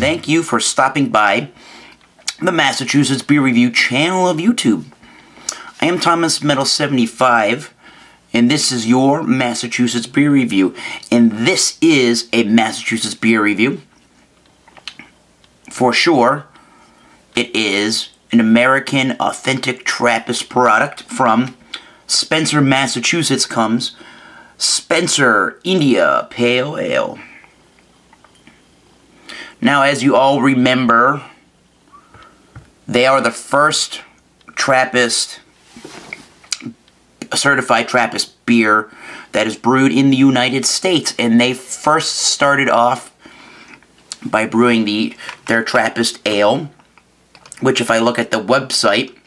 thank you for stopping by the Massachusetts Beer Review channel of YouTube. I am Thomas Metal 75, and this is your Massachusetts Beer Review. And this is a Massachusetts Beer Review. For sure, it is an American authentic Trappist product from Spencer, Massachusetts comes Spencer India Pale Ale. Now, as you all remember, they are the first Trappist, certified Trappist beer that is brewed in the United States, and they first started off by brewing their Trappist ale, which, if I look at the website,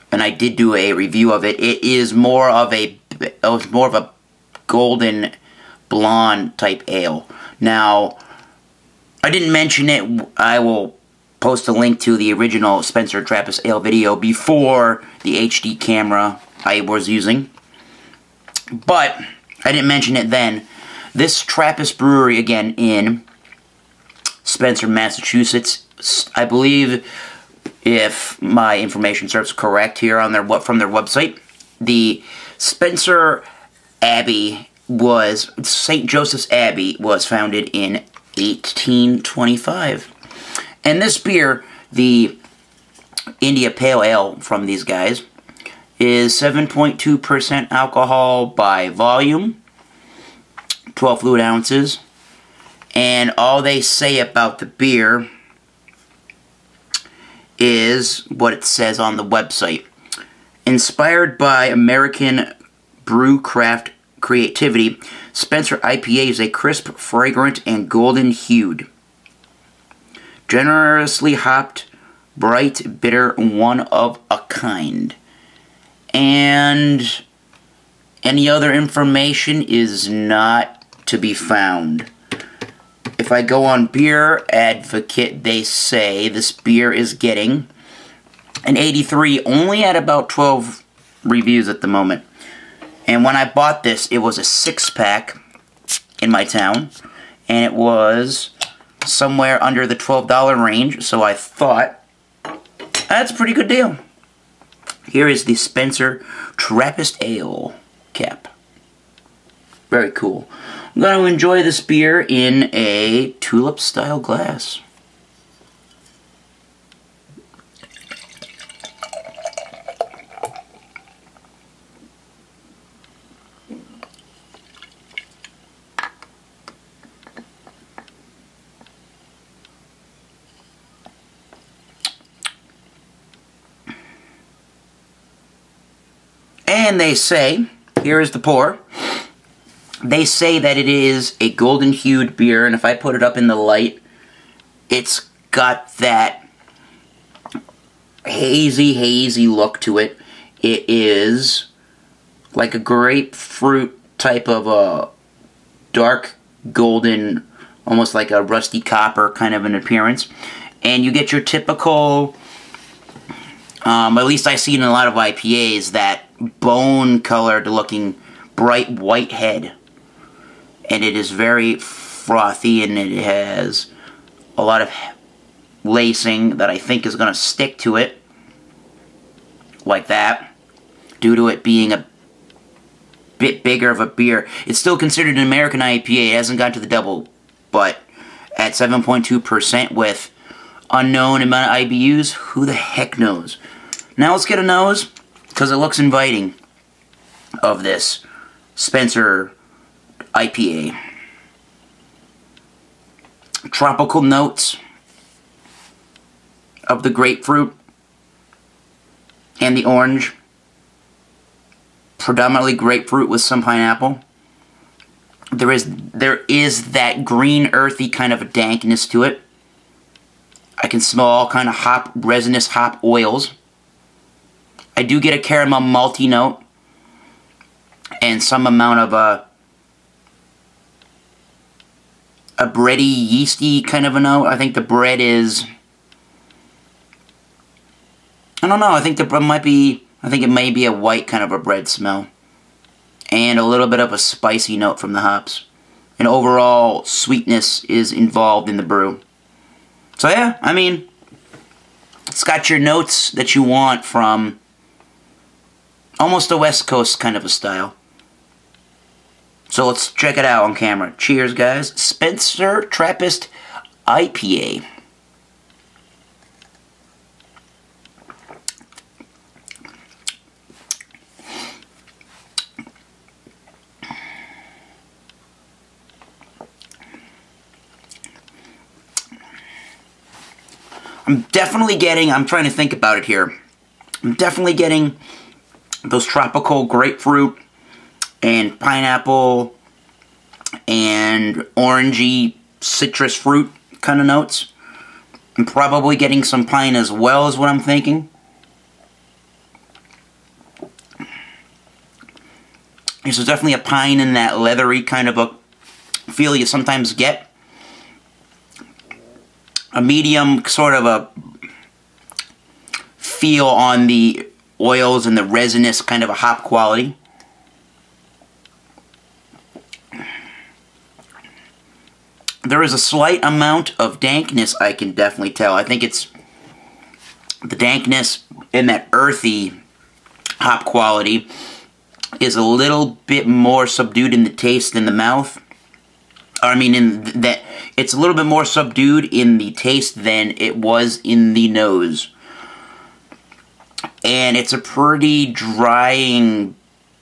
and I did do a review of it, it is more of a golden blonde type ale. Now, I didn't mention it. I will post a link to the original Spencer Trappist ale video before the HD camera I was using, but I didn't mention it then. This Trappist brewery, again, in Spencer, Massachusetts, I believe, if my information serves correct here on from their website, the Spencer Abbey was, St. Joseph's Abbey was founded in 1825. And this beer, the India Pale Ale from these guys, is 7.2% alcohol by volume, 12 fluid ounces, and all they say about the beer is what it says on the website. Inspired by American brew craft creativity, Spencer IPA is a crisp, fragrant, and golden hued. Generously hopped, bright, bitter, one of a kind. And any other information is not to be found. If I go on Beer Advocate, they say this beer is getting an 83, only at about 12 reviews at the moment. And when I bought this, it was a 6-pack in my town, and it was somewhere under the $12 range, so I thought, that's a pretty good deal. Here is the Spencer Trappist Ale cap. Very cool. I'm going to enjoy this beer in a tulip-style glass. And they say, here is the pour, they say that it is a golden hued beer, and if I put it up in the light, it's got that hazy look to it. It is like a grapefruit type of a dark golden, almost like a rusty copper kind of an appearance. And you get your typical, at least I see in a lot of IPAs, that bone-colored looking bright white head. And it is very frothy, and it has a lot of lacing that I think is going to stick to it, like that, due to it being a bit bigger of a beer. It's still considered an American IPA. It hasn't gotten to the double, but at 7.2% with unknown amount of IBUs, who the heck knows? Now let's get a nose, because it looks inviting, of this Spencer IPA. Tropical notes of the grapefruit and the orange. Predominantly grapefruit with some pineapple. There is that green earthy kind of a dankness to it. I can smell all kind of resinous hop oils. I do get a caramel malty note and some amount of a bready, yeasty kind of a note. I think the bread is, I don't know, I think it may be a white kind of a bread smell. And a little bit of a spicy note from the hops. And overall sweetness is involved in the brew. So yeah, I mean, it's got your notes that you want from almost a West Coast kind of a style. So let's check it out on camera. Cheers, guys. Spencer Trappist IPA. I'm trying to think about it here. I'm definitely getting those tropical grapefruit and pineapple and orangey citrus fruit kind of notes. I'm probably getting some pine as well, is what I'm thinking. There's definitely a pine in that leathery kind of a feel you sometimes get. A medium sort of a feel on the oils and the resinous kind of a hop quality. There is a slight amount of dankness I can definitely tell. I think it's the dankness in that earthy hop quality is a little bit more subdued in the taste than the mouth. I mean, in that it's a little bit more subdued in the taste than it was in the nose. And it's a pretty drying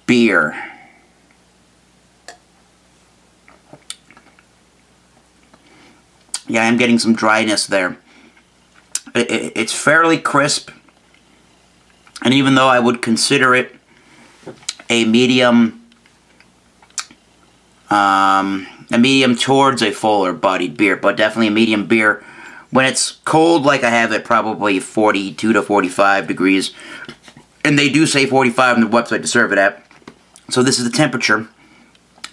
beer. Yeah, I'm getting some dryness there. It's fairly crisp. And even though I would consider it a medium towards a fuller bodied beer, but definitely a medium beer. When it's cold, like I have it, probably 42 to 45 degrees. And they do say 45 on the website to serve it at. So this is the temperature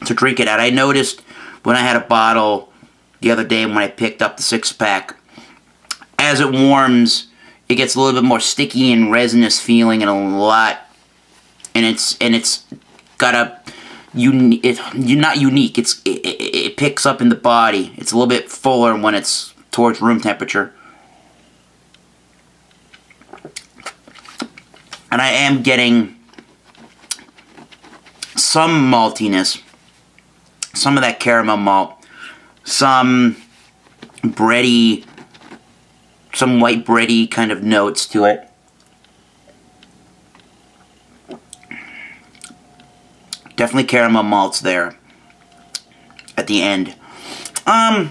to drink it at. I noticed when I had a bottle the other day when I picked up the 6-pack, as it warms, it gets a little bit more sticky and resinous feeling and it's got a not unique. It picks up in the body. It's a little bit fuller when it's towards room temperature. And I am getting some maltiness, some of that caramel malt, some bready, some white bready kind of notes to it. Definitely caramel malts there at the end. How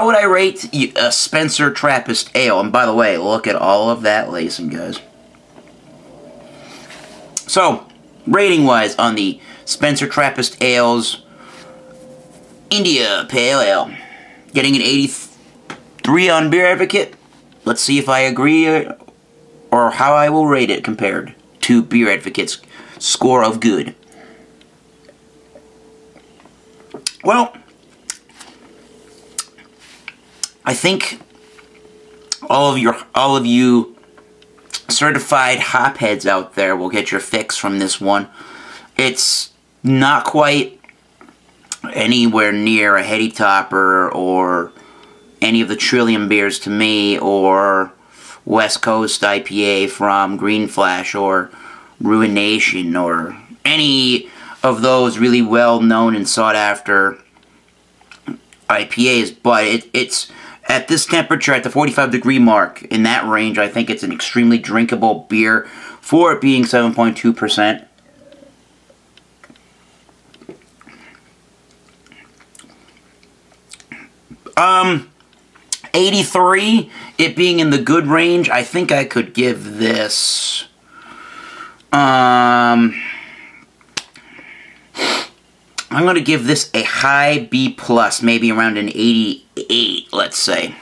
would I rate a Spencer Trappist Ale? And by the way, look at all of that lacing, guys. So, rating-wise on the Spencer Trappist Ales India Pale Ale, getting an 83 on Beer Advocate. Let's see if I agree or how I will rate it compared to Beer Advocate's score of good. Well, I think all of you certified hopheads out there will get your fix from this one. It's not quite anywhere near a Heady Topper or any of the Trillium beers to me, or West Coast IPA from Green Flash or Ruination or any of those really well-known and sought-after IPAs, but it's at this temperature, at the 45-degree mark, in that range, I think it's an extremely drinkable beer for it being 7.2%. 83, it being in the good range, I think I could give this, I'm going to give this a high B+, maybe around an 88, let's say.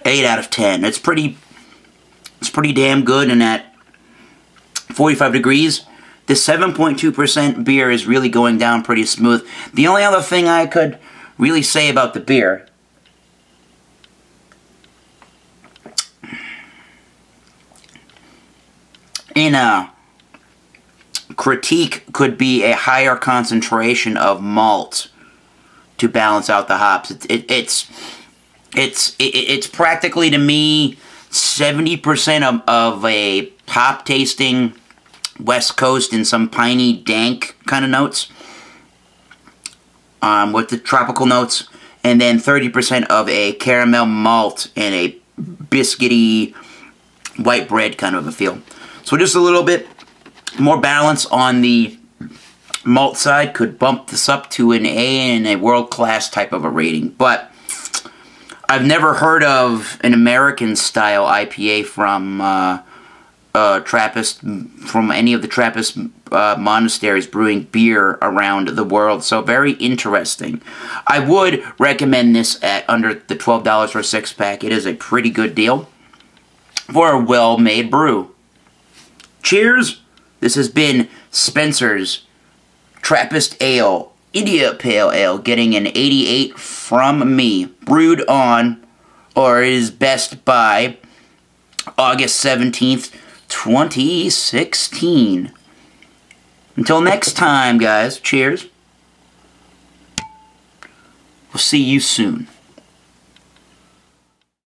8 out of 10. It's pretty damn good, and at 45 degrees, this 7.2% beer is really going down pretty smooth. The only other thing I could really say about the beer, in a critique, could be a higher concentration of malt to balance out the hops. It's practically, to me, 70% of a hop tasting West Coast and some piney, dank kind of notes, with the tropical notes, and then 30% of a caramel malt and a biscuity white bread kind of a feel. So just a little bit more balance on the malt side could bump this up to an A and a world-class type of a rating. But I've never heard of an American-style IPA from Trappist, from any of the Trappist monasteries brewing beer around the world. So very interesting. I would recommend this at under the $12 for a six-pack. It is a pretty good deal for a well-made brew. Cheers! This has been Spencer's Trappist Ale, India Pale Ale, getting an 88 from me. Brewed on, or is best by, August 17th, 2016. Until next time, guys, cheers. We'll see you soon.